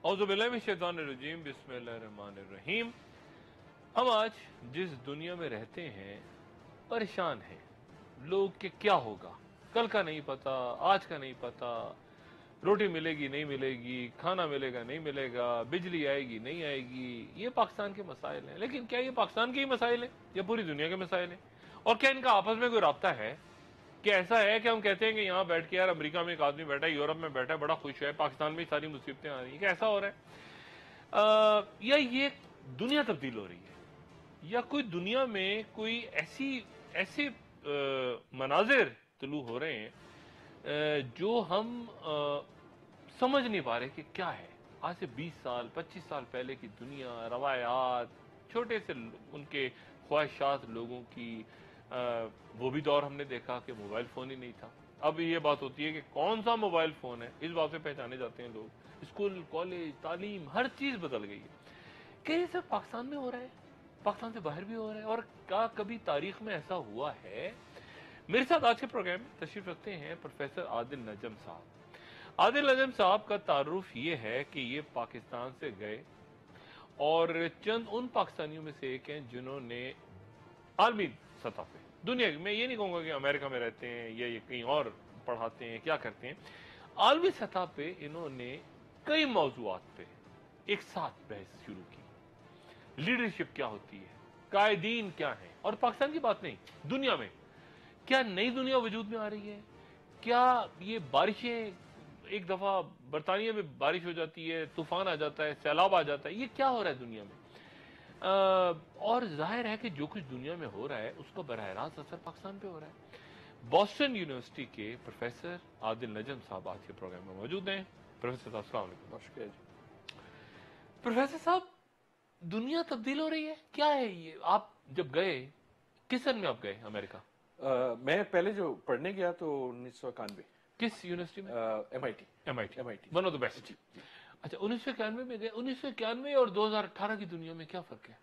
اعوذ باللہ من الشیطان الرجیم، بسم اللہ الرحمن الرحیم۔ ہم آج جس دنیا میں رہتے ہیں پریشان ہیں لوگ کہ کیا ہوگا، کل کا نہیں پتا، آج کا نہیں پتا، روٹی ملے گی نہیں ملے گی، کھانا ملے گا نہیں ملے گا، بجلی آئے گی نہیں آئے گی۔ یہ پاکستان کے مسائل ہیں، لیکن کیا یہ پاکستان کے ہی مسائل ہیں یا پوری دنیا کے مسائل ہیں؟ اور کیا ان کا آپس میں کوئی رابطہ ہے؟ کہ ایسا ہے کہ ہم کہتے ہیں کہ یہاں بیٹھ کے یار امریکہ میں ایک آدمی بیٹھا ہے، یورپ میں بیٹھا ہے، بڑا خوش ہے، پاکستان میں ساری مصیبتیں آ رہی ہیں، کہ ایسا ہو رہا ہے؟ یا یہ دنیا تبدیل ہو رہی ہے، یا کوئی دنیا میں کوئی ایسے مناظر طلوع ہو رہے ہیں جو ہم سمجھ نہیں پا رہے کہ کیا ہے؟ آج سے 20 سال 25 سال پہلے کی دنیا، روایات، چھوٹے سے ان کے خواہشات لوگوں کی، وہ بھی دور ہم نے دیکھا کہ موبائل فون ہی نہیں تھا۔ اب یہ بات ہوتی ہے کہ کون سا موبائل فون ہے، اس بات سے پہچانے جاتے ہیں لوگ۔ اسکول، کالج، تعلیم، ہر چیز بدل گئی ہے۔ کہ یہ سب پاکستان میں ہو رہا ہے، پاکستان سے باہر بھی ہو رہا ہے؟ اور کیا کبھی تاریخ میں ایسا ہوا ہے؟ میرے ساتھ آج کے پروگرام میں تشریف رکھتے ہیں پروفیسر عادل نجم صاحب۔ عادل نجم صاحب کا تعارف یہ ہے کہ یہ پاکستان سے گئے اور چند ان پاکستانیوں میں سے ایک ہیں جنہوں نے عالمی سطح پہ، دنیا میں یہ نہیں کہوں گا کہ امریکہ میں رہتے ہیں یا یہ کہیں اور پڑھاتے ہیں، کیا کرتے ہیں، عالمی سطح پہ انہوں نے کئی موضوعات پہ ایک ساتھ بحث شروع کی۔ لیڈرشپ کیا ہوتی ہے، قائدین کیا ہیں، اور پاکستان کی بات نہیں، دنیا میں کیا نئی دنیا وجود میں آ رہی ہے؟ کیا یہ بارشیں، ایک دفعہ برطانیہ میں بارش ہو جاتی ہے، طوفان آ جاتا ہے، سیلاب آ جاتا ہے، یہ کیا ہو رہا ہے دنیا میں؟ اور ظاہر ہے کہ جو کچھ دنیا میں ہو رہا ہے اس کا براہ راست اثر پاکستان پہ ہو رہا ہے۔ بوسٹن یونیورسٹی کے پروفیسر عادل نجم صاحب آج کے پروگرام میں موجود ہیں۔ پروفیسر صاحب السلام علیکم۔ شکریہ جی۔ پروفیسر صاحب، دنیا تبدیل ہو رہی ہے، کیا ہے یہ؟ آپ جب گئے، کس سن میں آپ گئے امریکہ؟ میں پہلے جو پڑھنے گیا تو 1991 کس یونیورسٹی میں؟ MIT۔ MIT، one of the best. اچھا، 1991 میں گئے۔ 1991 اور 2018 کی دنیا میں کیا فرق ہے؟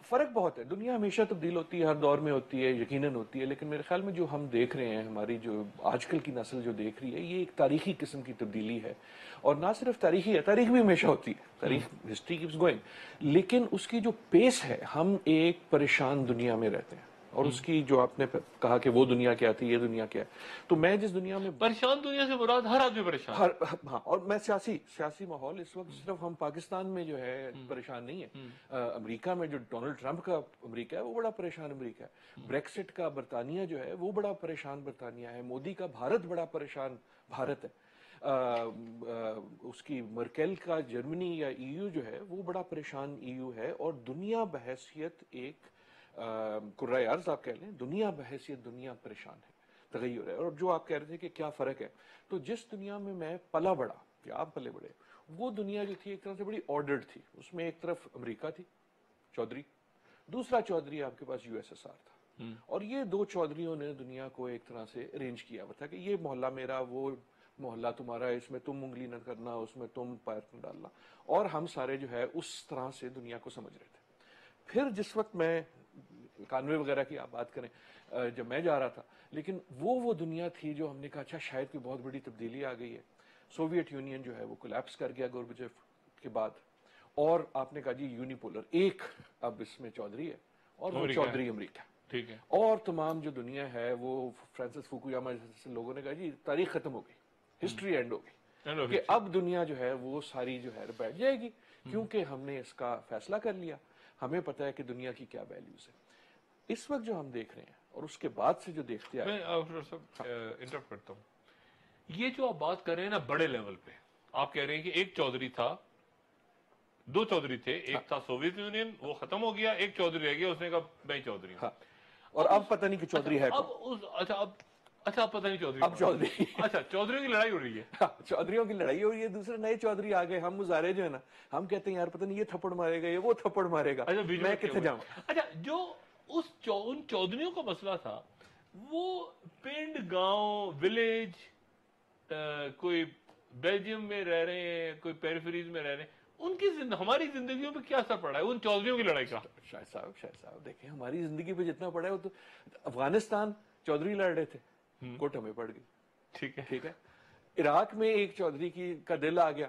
فرق بہت ہے، دنیا ہمیشہ تبدیل ہوتی ہے، ہر دور میں ہوتی ہے، یقیناً ہوتی ہے، لیکن میرے خیال میں جو ہم دیکھ رہے ہیں، ہماری جو آج کل کی نسل جو دیکھ رہی ہے، یہ ایک تاریخی قسم کی تبدیلی ہے۔ اور نہ صرف تاریخی ہے، تاریخ بھی ہمیشہ ہوتی ہے، تاریخ، ہسٹری کیپس گوئنگ، لیکن اس کی جو پیس ہے، ہم ایک پریشان دنیا میں رہتے ہیں۔ اور اس کی جو آپ نے کہا کہ وہ دنیا کیا تھی، یہ دنیا کیا ہے، تو میں جس دنیا میں پریشان دنیا سے مراد ہر آدمی پریشان ہے۔ ہاں، اور میں سیاسی ماحول اس وقت صرف ہم پاکستان میں جو ہے پریشان نہیں ہے، امریکہ میں جو ڈونلڈ ٹرمپ کا امریکہ ہے وہ بڑا پریشان امریکہ ہے، بریکسٹ کا برطانیہ جو ہے وہ بڑا پریشان برطانیہ ہے، مودی کا بھارت بڑا پریشان بھارت ہے، اس کی مرکل کا جرمنی یا EU جو ہے وہ بڑا پریشان EU ہے، اور دنیا بحیثیت ایک کرۂ ارض آپ کہہ لیں، دنیا بحیثیت دنیا پریشان ہے، تغیر ہے۔ اور جو آپ کہہ رہے تھے کہ کیا فرق ہے، تو جس دنیا میں پلا بڑا یا آپ پلے بڑے، وہ دنیا جو تھی ایک طرح سے بڑی آرڈرڈ تھی۔ اس میں ایک طرف امریکہ تھی، چودھری، دوسرا چودھری آپ کے پاس USSR تھا، اور یہ دو چودھریوں نے دنیا کو ایک طرح سے ارینج کیا ہوا تھا کہ یہ محلہ میرا، وہ محلہ تمہارا، اس میں تم انگلی نہ کرنا، اس میں تم پیر نہ ڈالنا، اور ہم سارے جو ہے اس طرح سے دنیا کو سمجھ رہے تھے۔ پھر جس وقت میں 91 وغیرہ کی آپ بات کریں، جب میں جا رہا تھا، لیکن وہ دنیا تھی جو ہم نے کہا اچھا شاید کوئی بہت بڑی تبدیلی آ گئی ہے۔ سوویت یونین جو ہے وہ کولیپس کر گیا گورباچوف کے بعد، اور آپ نے کہا جی یونیپولر، ایک اب اس میں چودھری ہے اور وہ چودھری امریکہ، ٹھیک ہے، اور تمام جو دنیا ہے وہ فرانسس فوکویاما جیسے لوگوں نے کہا جی تاریخ ختم ہو گئی، ہسٹری اینڈ ہو گئی، کہ اب دنیا جو ہے وہ ساری جو ہے بیٹھ جائے گی، کیونکہ ہم نے اس کا فیصلہ کر لیا، ہمیں پتہ ہے کہ دنیا کی کیا ویلیوز ہے۔ اس وقت جو ہم دیکھ رہے ہیں اور اس کے بعد سے جو دیکھتے آئے، میں انٹرپٹ کرتا ہوں، یہ جو آپ بات کر رہے ہیں نا بڑے لیول پہ، آپ کہہ رہے ہیں کہ ایک چودھری تھا، دو چودھری تھے، ایک تھا سوویت یونین، وہ ختم ہو گیا، ایک چودھری رہ گیا، اس نے کہا میں چودھری ہوں۔ ہاں، اور اب پتہ نہیں کہ چودھری ہے کون۔ اچھا اب پتہ نہیں چودھری اب چودھری، اچھا چودھریوں کی لڑائی ہو رہی ہے۔ چودھریوں کی لڑائی ہو رہی ہے، دوسرے نئے چودھری آ گئے، ہم مظاہرے جو ہے نا، ہم کہتے ہیں یار پتہ نہیں یہ تھپڑ مارے گا، یہ وہ تھپڑ مارے گا، میں کتنے جاؤں۔ اچھا، جو ان چودھریوں کا مسئلہ تھا، وہ پنڈ، گاؤں، ولیج، کوئی بیلجیم میں رہ رہے ہیں، کوئی پیریفریز میں رہ رہے ہیں، ان کی ہماری زندگیوں پہ کیا اثر پڑا ہے ان چودھریوں کی لڑائی کا؟ شاہد صاحب دیکھیں، ہماری زندگی پہ جتنا پڑا ہے وہ تو افغانستان چودھری لڑ رہے تھے، کوٹ ہمیں پڑ گئی، ٹھیک ہے، ٹھیک ہے، عراق میں ایک چودھری کا دل آ گیا،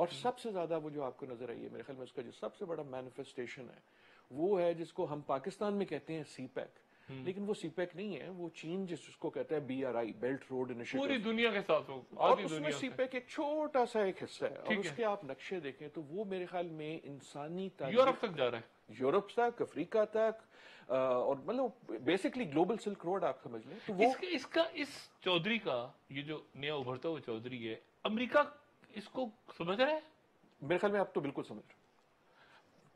اور سب سے زیادہ وہ جو آپ کو نظر آئی ہے میرے خیال میں اس کا جو سب سے بڑا مینیفیسٹیشن ہے وہ ہے جس کو ہم پاکستان میں کہتے ہیں سی پیک، لیکن وہ سی پیک نہیں ہے، وہ چین جس کو کہتا ہے BRI، بیلٹ روڈ انیشیٹو، پوری دنیا کے ساتھ ہو، اور آدھی اس میں دنیا سی سے پیک ایک چھوٹا سا ایک حصہ ہے، اور ٹھیک اس ہے، کے آپ نقشے دیکھیں تو وہ میرے خیال میں انسانی تاریخ یورپ تک جا رہا ہے، یورپ تک، افریقہ تک، اور مطلب بیسکلی گلوبل سلک روڈ آپ سمجھ لیں تو وہ اس چودھری کا یہ جو نیا ابھرتا ہوا چودھری ہے، امریکہ اس کو سمجھ رہا ہے؟ میرے خیال میں آپ تو بالکل سمجھ رہے ہیں۔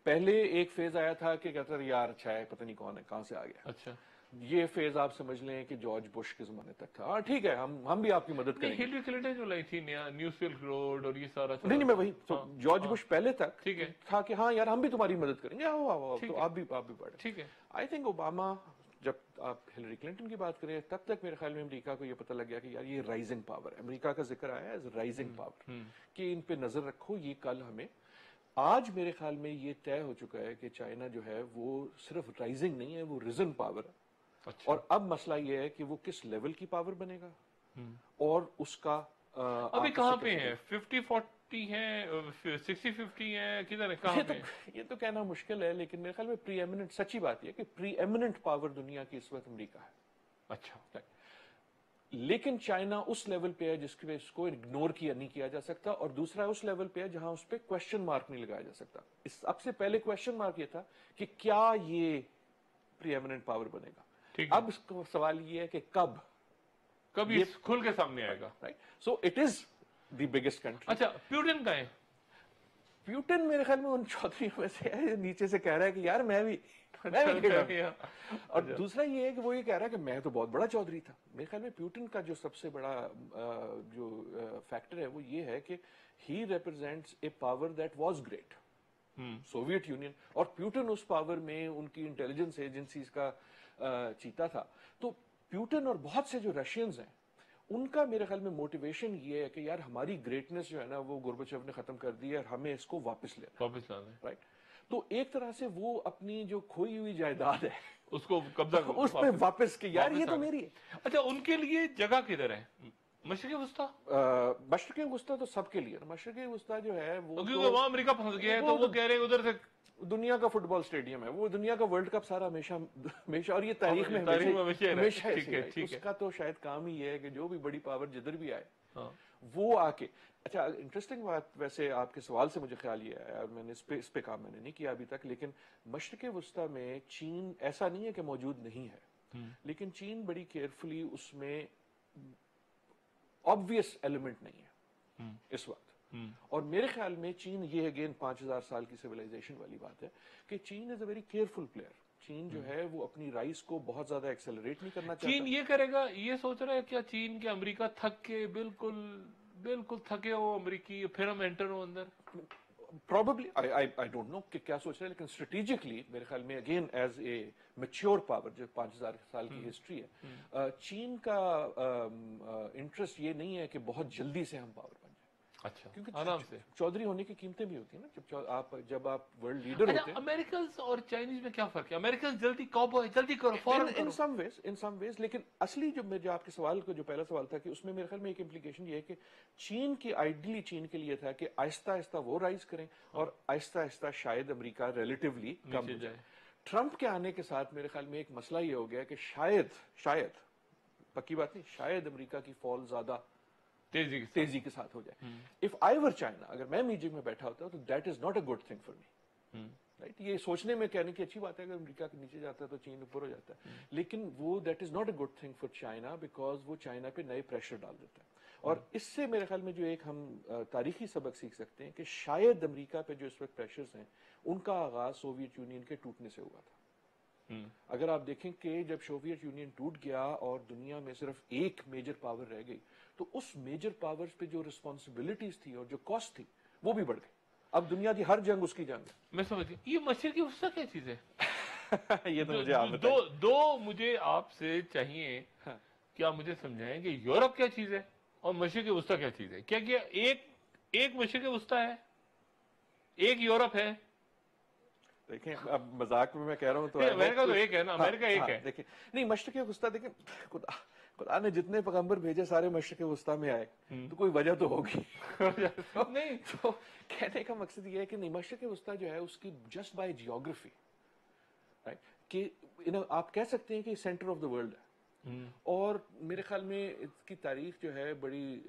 پہلے ایک فیز آیا تھا کہ کہتا تھا یار اچھا ہے پتہ نہیں کون ہے کہاں سے آ گیا، اچھا یہ فیز آپ سمجھ لیں کہ جارج بش کے زمانے تک تھا، ہاں ٹھیک ہے ہم بھی آپ کی مدد کریں گے، ہلری کلنٹن جو لائی تھی نیا نیو سلک روڈ اور یہ سارا نہیں نہیں میں وہی تو ہاں، جارج بش پہلے تک ٹھیک ہے، تھا کہ ہاں یار ہم بھی تمہاری مدد کریں گے، آؤ آؤ آؤ، ٹھیک تو ہے، آپ بھی بڑھے۔ ٹھیک ہے، آئی تھنک اوباما، جب آپ ہلری کلنٹن کی بات کریں تب تک میرے خیال میں امریکہ کو یہ پتہ لگ گیا کہ یار یہ رائزنگ پاور ہے، امریکہ کا ذکر آیا ہے ایز رائزنگ پاور، کہ ان پہ نظر رکھو، یہ کل ہمیں، آج میرے خیال میں یہ طے ہو چکا ہے کہ چائنا جو ہے وہ صرف رائزنگ نہیں ہے، وہ ریزن پاور ہے، اچھا، اور اب مسئلہ یہ ہے کہ وہ کس لیول کی پاور بنے گا اور اس کا ابھی کہاں پہ ہیں؟ 50-40 ہیں، 60-50 ہیں، کدھر ہے، کہاں پہ ہیں؟ یہ تو کہنا مشکل ہے، لیکن میرے خیال میں پری ایمنٹ، سچی بات یہ ہے کہ پری ایمنٹ پاور دنیا کی اس وقت امریکہ ہے، اچھا، لیکن چائنا اس لیول پہ ہے جس کے اس کو اگنور کیا نہیں کیا جا سکتا، اور دوسرا اس لیول پہ ہے جہاں اس پہ کوشچن مارک نہیں لگایا جا سکتا۔ اب سے پہلے کوشچن مارک یہ تھا کہ کیا یہ پری ایمنٹ پاور بنے گا، ٹھیک ہے، اب اس کا سوال یہ ہے کہ کب، کب یہ کھل کے سامنے آئے گا؟ So it is the biggest country. اچھا، پیوٹن کا ہے؟ پیوٹن میرے خیال میں ان چودھریوں میں سے ہے، نیچے سے کہہ رہا ہے کہ یار میں بھی اور دوسرا یہ ہے کہ وہ یہ کہہ رہا ہے کہ میں تو بہت بڑا چودھری تھا۔ میرے خیال میں پیوٹن کا جو سب سے بڑا جو فیکٹر ہے وہ یہ ہے کہ he represents a power that was great, Soviet Union, اور پیوٹن اس پاور میں ان کی انٹیلیجنس ایجنسیز کا چیتا تھا۔ تو پیوٹن اور بہت سے جو رشینز ہیں ان کا میرے خیال میں موٹیویشن یہ ہے کہ یار ہماری گریٹنس جو ہے نا وہ گورباچوف نے ختم کر دی ہے اور ہمیں اس کو واپس لینا، واپس لانا ہے، رائٹ؟ تو ایک طرح سے وہ اپنی جو کھوئی ہوئی جائیداد ہے اس کو قبضہ اس پہ واپس کہ یار یہ تو میری ہے۔ اچھا، ان کے لیے جگہ کدھر ہے؟ مشرقی وسطیٰ؟ مشرقی وسطیٰ تو سب کے لیے، مشرقی وسطیٰ جو ہے وہ کیونکہ وہاں امریکہ پھنس گیا ہے تو وہ کہہ رہے ہیں ادھر سے دنیا کا فٹ بال اسٹیڈیم ہے، وہ دنیا کا ورلڈ کپ سارا ہمیشہ اور یہ تاریخ میں ہمیشہ اس کا تو شاید کام ہی یہ ہے کہ جو بھی بڑی پاور جدھر بھی آئے وہ آ کے، اچھا انٹرسٹنگ بات ویسے آپ کے سوال سے مجھے خیال یہ آیا، اور میں نے اس پہ کام میں نے نہیں کیا ابھی تک، لیکن مشرق وسطیٰ میں چین ایسا نہیں ہے کہ موجود نہیں ہے، لیکن چین بڑی کیئرفلی اس میں آبویس ایلیمنٹ نہیں ہے اس وقت، اور میرے خیال میں چین یہ اگین 5000 سال کی سیولائزیشن والی بات ہے کہ چین از اے ویری کیئرفل پلیئر، چین جو ہے وہ اپنی رائز کو بہت زیادہ ایکسلریٹ نہیں کرنا چاہتا۔ چین یہ کرے گا، یہ سوچ رہا ہے کیا چین کے امریکہ تھک کے بالکل تھکے ہو امریکی، پھر ہم انٹر ہو اندر؟ Probably, I don't know کہ کیا سوچ رہے ہیں، لیکن اسٹریٹجکلی میرے خیال میں again as a mature power جو 5000 سال کی ہسٹری ہے، چین کا انٹرسٹ یہ نہیں ہے کہ بہت جلدی سے ہم پاور بن جائیں، اچھا، کیونکہ آرام سے چودھری ہونے کی قیمتیں بھی ہوتی ہیں نا، جب آپ ورلڈ لیڈر ہوتے ہیں۔ امریکنز اور چائنیز میں کیا فرق ہے؟ امریکنز جلدی کاؤبوائے، جلدی کرو، فوراً کرو، ان سم ویز، لیکن اصلی جو آپ کے سوال کو جو پہلا سوال تھا کہ اس میں میرے خیال میں ایک امپلیکیشن یہ ہے کہ چین کی آئیڈلی چین کے لیے تھا کہ آہستہ آہستہ وہ رائز کریں اور آہستہ آہستہ شاید امریکہ ریلیٹیولی کم ہو جائے۔ ٹرمپ کے آنے کے ساتھ میرے خیال میں ایک مسئلہ یہ ہو گیا کہ شاید پکی بات نہیں، شاید امریکہ کی فال زیادہ تیزی کے ساتھ ہو جائے۔ اف آئی ور چائنا، اگر میں میٹنگ میں بیٹھا ہوتا تو that is not a good thing for me, right? یہ سوچنے میں کہنے کی اچھی بات ہے اگر امریکہ کے نیچے جاتا ہے تو چین اوپر ہو جاتا ہے، لیکن وہ that is not a good thing for China, because وہ چائنا پہ نئے پریشر ڈال دیتا ہے۔ اور اس سے میرے خیال میں جو ایک ہم تاریخی سبق سیکھ سکتے ہیں کہ شاید امریکہ پہ جو اس وقت پریشرز ہیں ان کا آغاز سوویت یونین کے ٹوٹنے سے ہوا تھا۔ اگر آپ دیکھیں کہ جب سوویت یونین ٹوٹ گیا اور دنیا میں صرف ایک میجر پاور رہ گئی تو اس میجر پاورز پہ جو رسپانسبلٹیز تھی اور جو کاسٹ تھی وہ بھی بڑھ گئی۔ اب دنیا کی ہر جنگ اس کی جنگ ہے۔ میں سمجھ گیا۔ یہ مشرقی وسطیٰ کیا چیز ہے؟ یہ تو مجھے آپ بتائیں۔ دو مجھے آپ سے چاہیے کہ آپ مجھے سمجھائیں کہ یورپ کیا چیز ہے اور مشرقی وسطیٰ کیا چیز ہے؟ کیا ایک مشرقی وسطیٰ ہے، ایک یورپ ہے؟ دیکھیں اب مذاق میں کہہ رہا ہوں تو امریکہ تو ایک ہے نا، امریکہ ایک ہے۔ دیکھیں نہیں، مشرقی وسطیٰ دیکھیں خدا نے جتنے پیغمبر بھیجے سارے مشرق وسطیٰ میں آئے تو کوئی وجہ تو ہوگی نہیں. تو کہنے کا مقصد یہ ہے کہ نہیں، مشرق وسطیٰ جو ہے اس کی جسٹ بائی جیوگرافی کہ آپ کہہ سکتے ہیں کہ سینٹر آف دا ورلڈ ہے. اور میرے خیال میں اس کی تاریخ جو ہے بڑی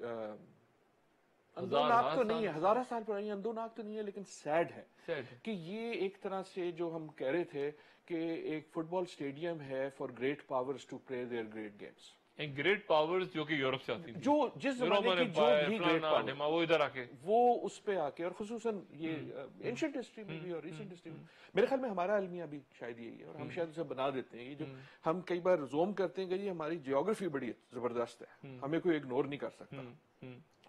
اندوناک تو نہیں ہے، ہزارہ سال پرانی، اندوناک تو نہیں ہے، لیکن سیڈ ہے کہ یہ ایک طرح سے جو ہم کہہ رہے تھے کہ ایک فٹ بال اسٹیڈیم ہے for great powers to play their great games. Great powers جو کہ یورپ سے آتی تھی، جو جس زمانے کی جو بھی گریٹ پاور وہ ادھر آ کے وہ اس پہ آ کے، اور خصوصاً یہ اینشنٹ ہسٹری میں بھی اور ریسنٹ ہسٹری میں میرے خیال میں ہمارا المیہ بھی شاید یہی ہے، اور ہم شاید اسے بنا دیتے ہیں. یہ جو ہم کئی بار زوم کرتے ہیں کہ یہ ہماری جیوگرافی بڑی زبردست ہے، ہمیں کوئی اگنور نہیں کر سکتا،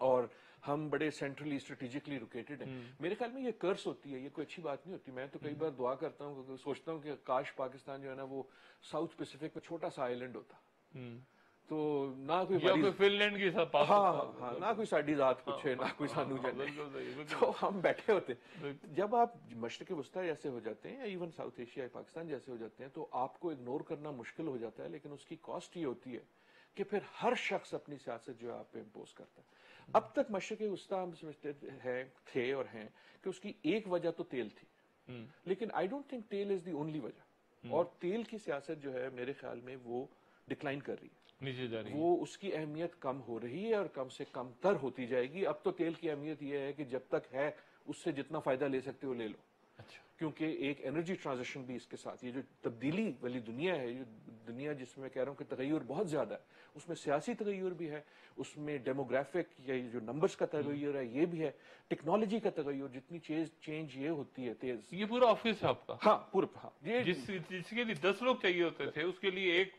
اور ہم بڑے سینٹرلی اسٹریٹجکلی لوکیٹڈ ہیں. میرے خیال میں یہ کرس ہوتی ہے، یہ کوئی اچھی بات نہیں ہوتی. میں تو کئی بار دعا کرتا ہوں، سوچتا ہوں کہ کاش پاکستان جو ہے نا وہ ساؤتھ پیسیفک میں چھوٹا سا آئی لینڈ ہوتا، تو نہ کوئی فن لینڈ کی سب ہاں نہ کوئی ساڈی ذات پوچھے، نہ کوئی سانو جانے، تو ہم بیٹھے ہوتے. جب آپ مشرق وسطیٰ جیسے ہو جاتے ہیں، ایون ساؤتھ ایشیا پاکستان جیسے ہو جاتے ہیں، تو آپ کو اگنور کرنا مشکل ہو جاتا ہے. لیکن اس کی کاسٹ یہ ہوتی ہے کہ پھر ہر شخص اپنی سیاست جو ہے آپ پہ امپوز کرتا ہے. اب تک مشرق وسطیٰ ہم سمجھتے تھے اور ہیں کہ اس کی ایک وجہ تو تیل تھی، لیکن آئی ڈونٹ تھنک تیل از دی اونلی وجہ. اور تیل کی سیاست جو ہے میرے خیال میں وہ ڈکلائن کر رہی ہے، نیچے جا رہی ہے. وہ اس کی اہمیت کم ہو رہی ہے اور کم سے کم تر ہوتی جائے گی. اب تو تیل کی اہمیت یہ ہے کہ جب تک ہے اس سے جتنا فائدہ لے سکتے ہو لے لو. کیونکہ ایک انرجی ٹرانزیشن بھی اس کے ساتھ، یہ جو تبدیلی والی دنیا ہے، یہ دنیا جس میں کہہ رہا ہوں کہ تغیر بہت زیادہ ہے، اس میں سیاسی تغیر بھی ہے، اس میں ڈیموگرافک یا جو نمبرز کا تغیر ہے یہ بھی ہے، ٹیکنالوجی کا تغیر. جتنی چینج یہ ہوتی ہے تیز. یہ پورا آفس ہے آپ کا؟ ہاں پورا. ہاں جس کے لیے 10 لوگ چاہیے ہوتے تھے اس کے لیے ایک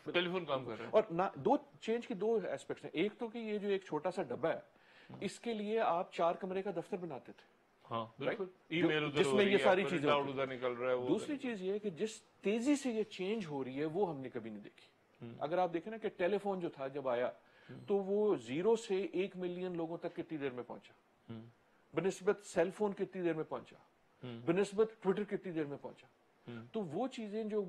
ٹیلی فون کام کر رہے ہیں. اور دو چینج کی دو ایسپیکٹس ہیں. ایک تو کہ یہ جو ایک چھوٹا سا ڈبہ ہے، اس کے لیے آپ 4 کمرے کا دفتر بناتے تھے، ہاں بالکل، ای میل ادھر جس میں یہ ساری چیزیں ادھر نکل رہا ہے. دوسری چیز یہ ہے کہ جس تیزی سے یہ چینج ہو رہی ہے وہ ہم نے کبھی نہیں دیکھی. اگر آپ دیکھیں نا کہ ٹیلی فون جو تھا جب آیا تو وہ 0 سے 1 ملین لوگوں تک کتنی دیر میں پہنچا، بنسبت سیل فون کتنی دیر میں پہنچا، بنسبت ٹویٹر کتنی دیر میں پہنچا. تو وہ چیزیں جو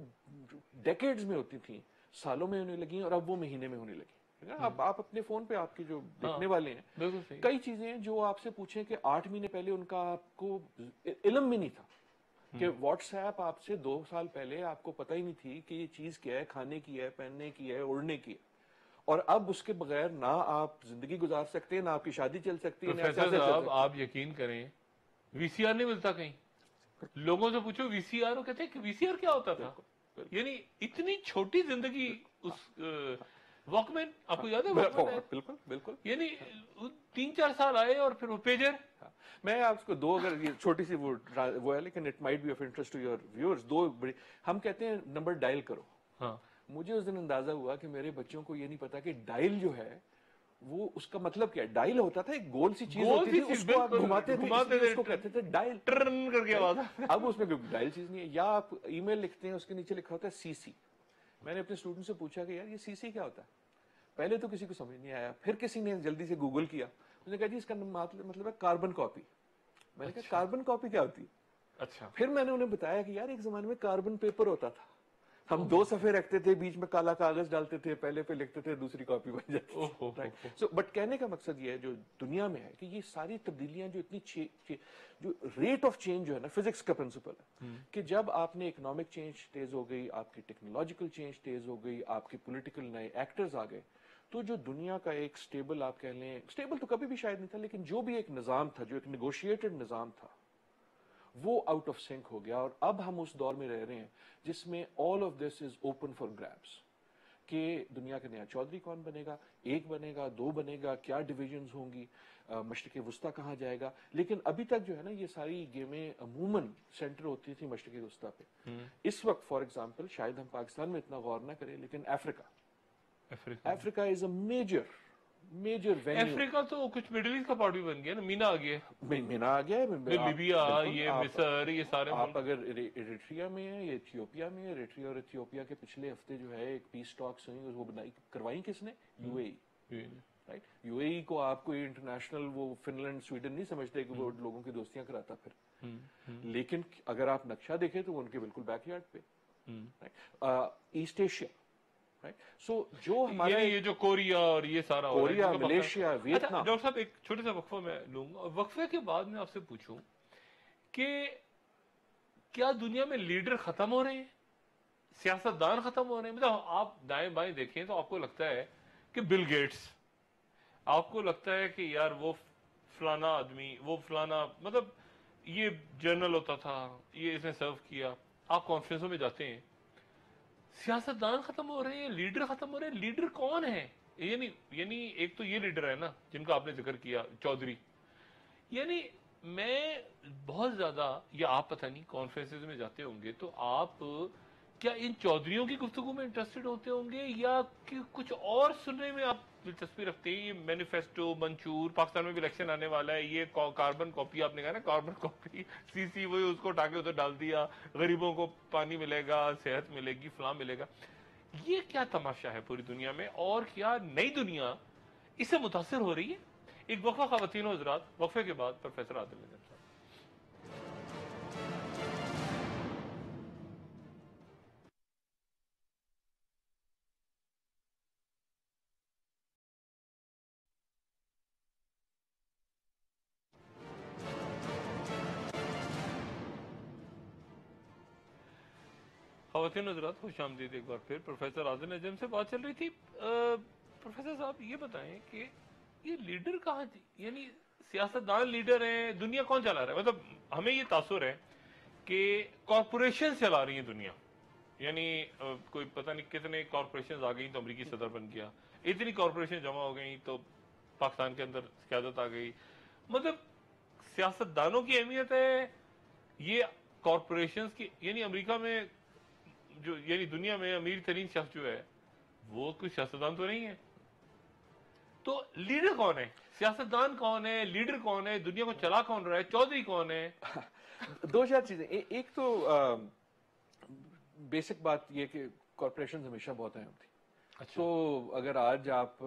ڈیکیڈز میں ہوتی تھیں سالوں میں ہونے لگی اور اب وہ مہینے میں ہونے لگی. آپ اپنے فون پہ آپ کی جو دیکھنے والے ہیں کئی چیزیں جو آپ سے پوچھیں کہ 8 مہینے پہلے ان کا آپ کو علم بھی نہیں تھا کہ واٹس ایپ آپ سے 2 سال پہلے آپ کو پتہ ہی نہیں تھی کہ یہ چیز کیا ہے، کھانے کی ہے، پہننے کی ہے، اڑنے کی ہے. اور اب اس کے بغیر نہ آپ زندگی گزار سکتے ہیں، نہ آپ کی شادی چل سکتی ہے. پروفیسر صاحب آپ یقین کریں وی سی آر نہیں ملتا کہیں. لوگوں سے پوچھو وی سی آر، وہ کہتے ہیں کہ وی سی آر کیا ہوتا تھا. یعنی اتنی چھوٹی زندگی اس واک مین، آپ کو یاد ہے؟ بالکل بالکل. یعنی 3-4 سال آئے اور پھر وہ پیجر. میں آپ کو دو، اگر یہ چھوٹی سی وہ ہے لیکن it might be of interest to your viewers, 2 بڑی ہم کہتے ہیں نمبر ڈائل کرو. ہاں مجھے اس دن اندازہ ہوا کہ میرے بچوں کو یہ نہیں پتا کہ ڈائل جو ہے وہ اس کا مطلب کیا ہے. ڈائل ہوتا تھا ایک گول سی چیز ہوتی تھی، اس کو آپ گھماتے تھے، اس کو کہتے تھے ڈائل، ٹرن کر کے آواز. اب اس میں کوئی ڈائل چیز نہیں ہے. یا آپ ای میل لکھتے ہیں اس کے نیچے لکھا ہوتا ہے سی سی. میں نے اپنے اسٹوڈنٹ سے پوچھا کہ یار یہ سی سی کیا ہوتا ہے. پہلے تو کسی کو سمجھ نہیں آیا، پھر کسی نے جلدی سے گوگل کیا، اس نے کہا جی اس کا مطلب ہے کاربن کاپی. میں نے کہا کاربن کاپی کیا ہوتی ہے؟ اچھا. پھر میں نے انہیں بتایا کہ یار ایک زمانے میں کاربن پیپر ہوتا تھا، ہم 2 صفحے رکھتے تھے، بیچ میں کالا کاغذ ڈالتے تھے، پہلے پہ لکھتے تھے، دوسری کاپی بن جاتی تھی. سو بٹ کہنے کا مقصد یہ ہے جو دنیا میں ہے کہ یہ ساری تبدیلیاں جو اتنی جو ریٹ آف چینج جو ہے نا، فزکس کا پرنسپل ہے کہ جب آپ نے اکنامک چینج تیز ہو گئی، آپ کی ٹیکنالوجیکل چینج تیز ہو گئی، آپ کے پولیٹیکل نئے ایکٹرز آ گئے، تو جو دنیا کا ایک سٹیبل، آپ کہہ لیں سٹیبل تو کبھی بھی شاید نہیں تھا، لیکن جو بھی ایک نظام تھا، جو ایک نیگوشیٹڈ نظام تھا، وہ آؤٹ آف سنک ہو گیا. اور اب ہم اس دور میں رہ رہے ہیں جس میں all of this is open for grabs کہ دنیا کا نیا چودھری کون بنے گا، 1 بنے گا، 2 بنے گا، کیا ڈویژنز ہوں گی، مشرق وسطیٰ کہاں جائے گا. لیکن ابھی تک جو ہے نا یہ ساری گیمیں عموماً سینٹر ہوتی تھی مشرق وسطیٰ پہ. اس وقت فار ایگزامپل شاید ہم پاکستان میں اتنا غور نہ کریں، لیکن افریقہ از اے میجر وینیو. افریقہ تو کچھ مڈل ایسٹ کا پارٹ بھی بن گیا نا. مینا آ گیا، مینا آ گیا، لیبیا، یہ مصر، یہ سارے. آپ اگر ایریٹریا میں ہے یا ایتھیوپیا میں ہے، ایریٹریا اور ایتھیوپیا کے پچھلے ہفتے جو ہے ایک پیس ٹاکس ہوئی، وہ کروائی کس نے؟ U A E. Right, U A E کو آپ کوئی انٹرنیشنل وہ فن لینڈ سویڈن نہیں سمجھتے کہ وہ لوگوں کی دوستیاں کراتا پھر. لیکن اگر آپ نقشہ دیکھیں تو وہ ان کے بالکل بیک یارڈ پہ. ایسٹ ایشیا سو جو ہمارا یہ جو کوریا اور یہ سارا ہو رہا ہے، کوریا، جن کا ملیشیا، اچھا ویتنام. ڈاکٹر صاحب ایک چھوٹا سا وقفہ میں لوں گا، اور وقفے کے بعد میں آپ سے پوچھوں کہ کیا دنیا میں لیڈر ختم ہو رہے ہیں، سیاست دان ختم ہو رہے ہیں؟ مطلب آپ دائیں بائیں دیکھیں تو آپ کو لگتا ہے کہ بل گیٹس، آپ کو لگتا ہے کہ یار وہ فلانا آدمی، وہ فلانا، مطلب یہ جنرل ہوتا تھا، یہ اس نے سرو کیا. آپ کانفرنسوں میں جاتے ہیں، سیاست دان ختم ہو رہے ہیں، لیڈر ختم ہو رہے ہیں. لیڈر کون ہے؟ یعنی ایک تو یہ لیڈر ہے نا جن کا آپ نے ذکر کیا، چودھری. یعنی میں بہت زیادہ، یا آپ پتہ نہیں کانفرنسز میں جاتے ہوں گے تو آپ کیا ان چودھریوں کی گفتگو میں انٹرسٹڈ ہوتے ہوں گے، یا کہ کچھ اور سننے میں آپ دلچسپی رکھتے ہیں؟ یہ مینیفیسٹو، منشور، پاکستان میں بھی الیکشن آنے والا ہے، یہ کاربن کاپی، آپ نے کہا نا کاربن کاپی، سی وہی اس کو اٹھا کے ادھر ڈال دیا، غریبوں کو پانی ملے گا، صحت ملے گی، فلاں ملے گا. یہ کیا تماشا ہے پوری دنیا میں، اور کیا نئی دنیا اس سے متاثر ہو رہی ہے؟ ایک وقفہ خواتین و حضرات، وقفے کے بعد پروفیسر عادل نجم صاحب. خواتین و حضرات، خوش آمدید ایک بار پھر. پروفیسر عادل نجم سے بات چل رہی تھی. پروفیسر صاحب یہ بتائیں کہ یہ لیڈر کہاں تھی؟ یعنی سیاستدان لیڈر ہیں، دنیا کون چلا رہا ہے؟ مطلب ہمیں یہ تاثر ہے کہ کارپوریشن چلا رہی ہیں دنیا. یعنی کوئی پتہ نہیں کتنے کارپوریشن آ گئی تو امریکی صدر بن گیا، اتنی کارپوریشن جمع ہو گئی تو پاکستان کے اندر قیادت آ گئی. مطلب سیاستدانوں کی اہمیت ہے یہ کارپوریشنز کی. یعنی امریکہ میں جو، یعنی دنیا میں امیر ترین شخص جو ہے وہ کوئی سیاستدان تو نہیں ہے. تو لیڈر کون ہے؟ سیاستدان کون ہے؟ لیڈر کون ہے؟ دنیا کو چلا کون رہا ہے؟ چودھری کون ہے؟ دو چار چیزیں. ایک تو بیسک بات یہ کہ کارپوریشن ہمیشہ بہت اہم تھی. تو اگر آج آپ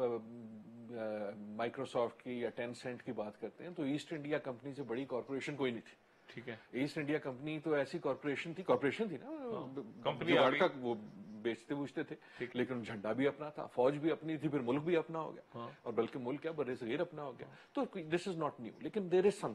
مائکروسافٹ کی یا 10 سینٹ کی بات کرتے ہیں تو ایسٹ انڈیا کمپنی سے بڑی کارپوریشن کوئی نہیں تھی. ٹھیک ہے، ایسٹ انڈیا کمپنی تو ایسی کارپوریشن تھی نا، کمپنی جگاڑ کا وہ بیچتے بوجھتے تھے، لیکن جھنڈا بھی اپنا تھا، فوج بھی اپنی تھی، پھر ملک بھی اپنا ہو گیا، اور بلکہ ملک کیا بر صغیر اپنا ہو گیا. تو دس از ناٹ نیو، لیکن دیر از سم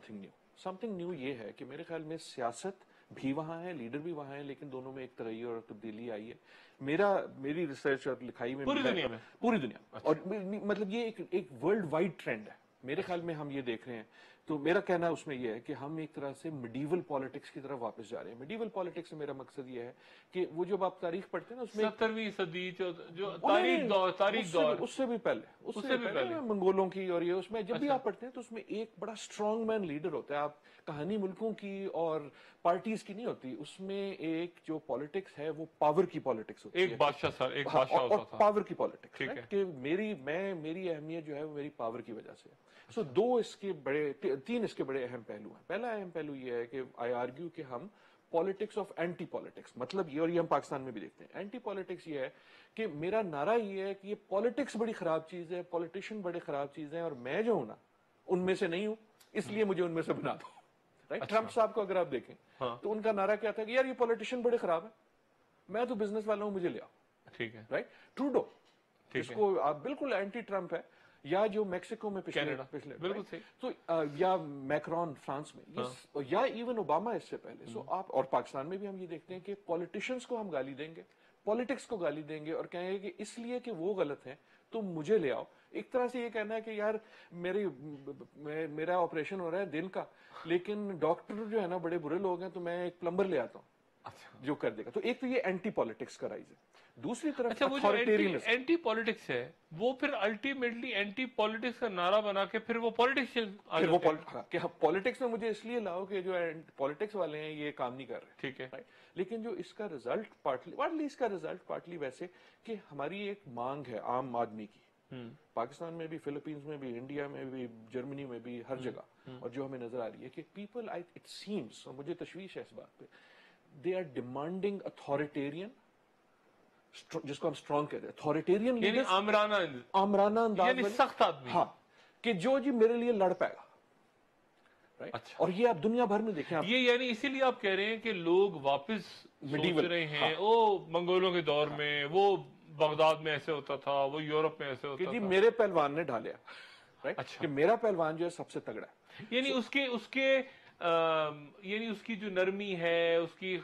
تھنگ نیو یہ ہے کہ میرے خیال میں سیاست بھی وہاں ہے، لیڈر بھی وہاں ہے، لیکن دونوں میں ایک تغیر اور تبدیلی آئی ہے. میری ریسرچ اور لکھائی میں پوری دنیا میں، پوری دنیا، اور مطلب یہ ایک ورلڈ وائڈ ٹرینڈ ہے میرے خیال میں. ہم یہ دیکھ رہے ہیں تو میرا کہنا اس میں یہ ہے کہ ہم ایک طرح سے میڈیول پالیٹکس کی طرف واپس جا رہے ہیں. میڈیول پالیٹکس سے میرا مقصد یہ ہے کہ وہ جب آپ تاریخ پڑھتے ہیں نا اس میں 17ویں صدی جو تاریخ دور، اس سے بھی پہلے منگولوں کی، اور یہ اس میں جب بھی آپ پڑھتے ہیں تو اس میں ایک بڑا اسٹرانگ مین لیڈر ہوتا ہے. آپ کہانی ملکوں کی اور پارٹیز کی نہیں ہوتی، اس میں ایک جو پالیٹکس ہے وہ پاور کی پالیٹکس ہوتی ہے. ایک بادشاہ ہوتا تھا، پاور کی پالیٹکس کہ میری اہمیت جو ہے وہ میری پاور کی وجہ سے. سو تین اس کے بڑے اہم پہلو ہیں. پہلا اہم پہلو یہ ہے کہ آئی آرگیو کہ ہم پالیٹکس آف اینٹی پالیٹکس، مطلب یہ، اور یہ ہم پاکستان میں بھی دیکھتے ہیں. اینٹی پالیٹکس یہ ہے کہ میرا نعرہ یہ ہے کہ یہ پالیٹکس بڑی خراب چیز ہے، پالیٹیشین بڑے خراب چیز ہیں، اور میں جو ہوں نا ان میں سے نہیں ہوں، اس لیے مجھے ان میں سے بنا دو. ٹرمپ صاحب کو اگر آپ دیکھیں تو ان کا نعرہ کیا تھا کہ یار یہ پالیٹیشین بڑے خراب ہے، میں تو بزنس والا ہوں، مجھے لے آؤ. ٹھیک ہے، رائٹ. ٹروڈو جس کو آپ بالکل اینٹی ٹرمپ ہے، یا جو میکسیکو میں پچھلے تو یا میکرون فرانس میں، یا ایون اوباما اس سے پہلے. سو آپ، اور پاکستان میں بھی ہم یہ دیکھتے ہیں کہ پولیٹیشنز کو ہم گالی دیں گے، پالیٹکس کو گالی دیں گے، اور کہیں گے کہ اس لیے کہ وہ غلط ہیں تم مجھے لے آؤ. ایک طرح سے یہ کہنا ہے کہ یار میرا آپریشن ہو رہا ہے دل کا، لیکن ڈاکٹر جو ہے نا بڑے برے لوگ ہیں، تو میں ایک پلمبر لے آتا ہوں جو کر دے گا. تو ایک تو یہ اینٹی پالیٹکس کا رائز ہے. دوسری طرف وہ جو اینٹی پالیٹکس ہے وہ پھر الٹیمیٹلی اینٹی پالیٹکس کا نعرہ بنا کے پھر وہ پالیٹکس میں مجھے اس لیے لاؤ کہ جو پالیٹکس والے ہیں یہ کام نہیں کر رہے. ٹھیک ہے، لیکن جو اس کا رزلٹ پارٹلی ویسے کہ ہماری ایک مانگ ہے عام آدمی کی، پاکستان میں بھی، فلپینز میں بھی، انڈیا میں بھی، جرمنی میں بھی، ہر جگہ، اور جو ہمیں نظر آ رہی ہے کہ پیپل، اٹ سیمس، اور مجھے تشویش ہے اس بات پہ، دے آر ڈیمانڈنگ اتھارٹیرین، جس کو ہم اسٹرانگ کہتے ہیں، اتھارٹیرین لیڈر، آمرانہ انداز، یعنی سخت آدمی، ہاں، کہ جو جی میرے لیے لڑ پائے گا. اور یہ آپ دنیا بھر میں دیکھیں. یہ یعنی اسی لیے آپ کہہ رہے ہیں کہ لوگ واپس سوچ رہے ہیں وہ منگولوں کے دور میں، وہ بغداد میں ایسے ہوتا تھا، وہ یورپ میں ایسے ہوتا کہ جی تھا. میرے پہلوان نے ڈھالیا، رائٹ، اچھا. کہ میرا پہلوان جو ہے سب سے تگڑا ہے. یعنی یعنی اس کی جو نرمی ہے، اس کی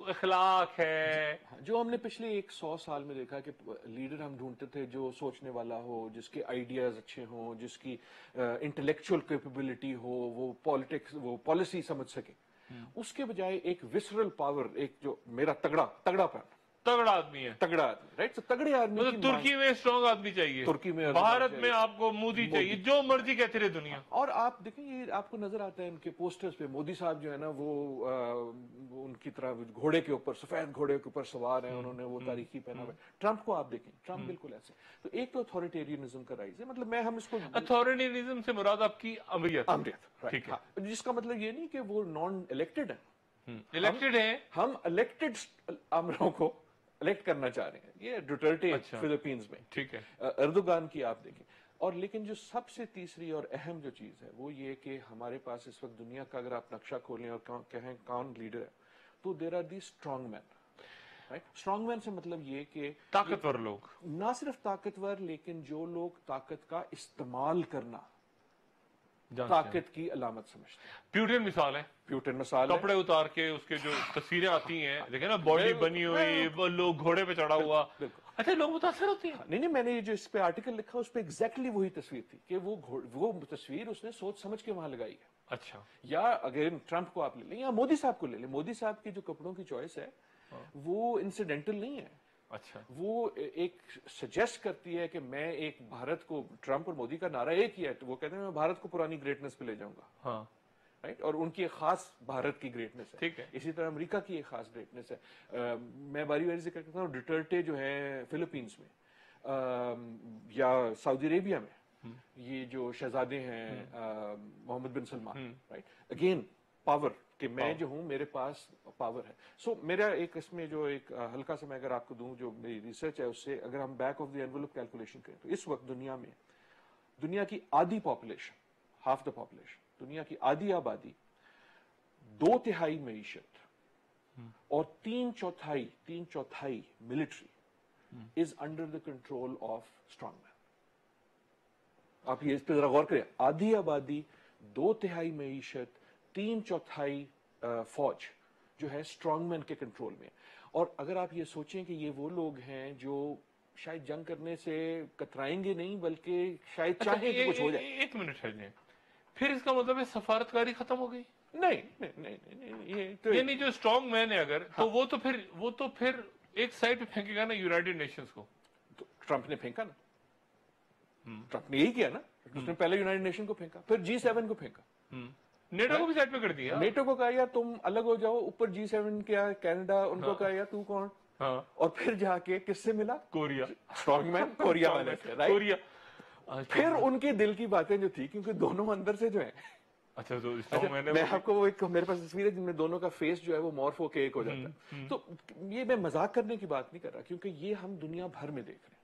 اخلاق ہے. جو ہم نے پچھلے 100 سال میں دیکھا کہ لیڈر ہم ڈھونڈتے تھے جو سوچنے والا ہو، جس کے آئیڈیاز اچھے ہوں، جس کی انٹلیکچوئل کیپیبلٹی ہو، وہ پالیٹکس، وہ پالیسی سمجھ سکے، اس کے بجائے ایک وسرل پاور، ایک جو میرا تگڑا پن، تگڑا آدمی ہے. تگڑا آدمی، رائٹ. تو تگڑے آدمی کی مطلب ترکی میں اسٹرانگ آدمی چاہیے، ترکی میں بھارت میں آپ کو مودی چاہیے، جو مرضی کہتے رہے دنیا. اور آپ دیکھیں یہ آپ کو نظر آتا ہے ان کے پوسٹرز پہ، مودی صاحب جو ہے نا وہ ان کی طرح گھوڑے کے اوپر، سفید گھوڑے کے اوپر سوار ہیں، انہوں نے وہ تاریخی پہنا ہوا ہے. ٹرمپ کو آپ دیکھیں، ٹرمپ بالکل ایسے. تو ایک تو اتھارٹیرینزم کا رائز ہے، مطلب ہم اس کو اتھارٹیرزم سے مراد آپ کی امریت. ٹھیک ہے، جس کا مطلب یہ نہیں کہ وہ نان الیکٹڈ ہیں، الیکٹڈ ہے. ہم الیکٹڈ امروں کو الیکٹ کرنا چاہ رہے ہیں. یہ ڈوٹرٹے فلپینز میں، ٹھیک ہے. اردوغان کی آپ دیکھیں. اور لیکن جو سب سے تیسری اور اہم جو چیز ہے وہ یہ کہ ہمارے پاس اس وقت دنیا کا اگر آپ نقشہ کھولیں اور کہیں کون لیڈر ہے، تو there are the strong man, right. Strong man سے مطلب یہ کہ طاقتور لوگ، نہ صرف طاقتور، لیکن جو لوگ طاقت کا استعمال کرنا طاقت کی علامت سمجھتے ہیں. پیوٹن مثال ہے. پیوٹن مثال ہے. کپڑے اتار کے اس کے جو تصویریں آتی ہیں، دیکھیں نا، باڈی بنی ہوئی، وہ لوگ گھوڑے پہ چڑھا ہوا. اچھا، لوگ متاثر ہوتے ہیں. نہیں، میں نے جو اس پہ آرٹیکل لکھا اس پہ ایگزیکٹلی وہی تصویر تھی کہ وہ تصویر اس نے سوچ سمجھ کے وہاں لگائی ہے. اچھا. یا اگر ٹرمپ کو آپ لے لیں یا مودی صاحب کو لے لیں، مودی صاحب کی جو کپڑوں کی چوائس ہے وہ انسیڈنٹل نہیں ہے. اچھا. وہ ایک سجیسٹ کرتی ہے کہ میں ایک بھارت کو، ٹرمپ اور مودی کا نعرہ ایک ہی ہے، وہ کہتے ہیں میں بھارت کو پرانی گریٹنس پہ لے جاؤں گا. ہاں، رائٹ. اور ان کی ایک خاص بھارت کی گریٹنس ہے. ٹھیک ہے. اسی طرح امریکہ کی ایک خاص گریٹنس ہے. میں باری باری ذکر کرتا ہوں ڈوٹرٹے جو ہے فلپینز میں یا سعودی عربیہ میں، یہ جو شہزادے ہیں محمد بن سلمان، رائٹ. اگین پاور، کہ میں جو ہوں میرے پاس پاور ہے. سو میرا ایک اس میں جو ایک ہلکا سا میں اگر آپ کو دوں، جو میری ریسرچ ہے اس سے اگر ہم back of the envelope calculation کریں تو اس وقت دنیا میں دنیا کی آدھی پاپولیشن، ہاف دا پاپولیشن، دنیا کی آدھی آبادی، 2/3 معیشت اور 3/4 military is under the control of strong man. آپ یہ اس پہ ذرا غور کریں. آدھی آبادی، 2/3 معیشت، 3/4 فوج جو ہے اسٹرانگ مین کے کنٹرول میں. اور اگر آپ یہ سوچیں کہ یہ وہ لوگ ہیں جو شاید جنگ کرنے سے کترائیں گے نہیں، بلکہ شاید چاہیں کہ کچھ ہو جائے. ایک منٹ ہے، پھر اس کا مطلب ہے سفارتکاری ختم ہو گئی؟ نہیں، یہ تو یعنی جو اسٹرانگ مین ہے اگر، تو وہ تو پھر ایک سائڈ پہ پھینکے گا نا یونائٹڈ نیشنز کو. ٹرمپ نے پھینکا نا، ٹرمپ نے یہی کیا نا. اس نے پہلے یونائٹڈ نیشن کو پھینکا، پھر G7 کو پھینکا، نیٹو کو بھی سائڈ پہ کر دیا. نیٹو کو کہا یا تم الگ ہو جاؤ، اوپر G7 کیا کینیڈا، ان کو کہا یا تو کون. اور پھر جا کے کس سے ملا؟ کوریا. اسٹرانگ مین کوریا والے سے، رائٹ. کوریا. پھر ان کے دل کی باتیں جو تھی، کیونکہ دونوں اندر سے جو ہیں. اچھا، تو میں آپ کو وہ ایک میرے پاس تصویر ہے جن میں دونوں کا فیس جو ہے وہ مورف ہو کے ایک ہو جاتا ہے. تو یہ میں مذاق کرنے کی بات نہیں کر رہا، کیونکہ یہ ہم دنیا بھر میں دیکھ رہے ہیں.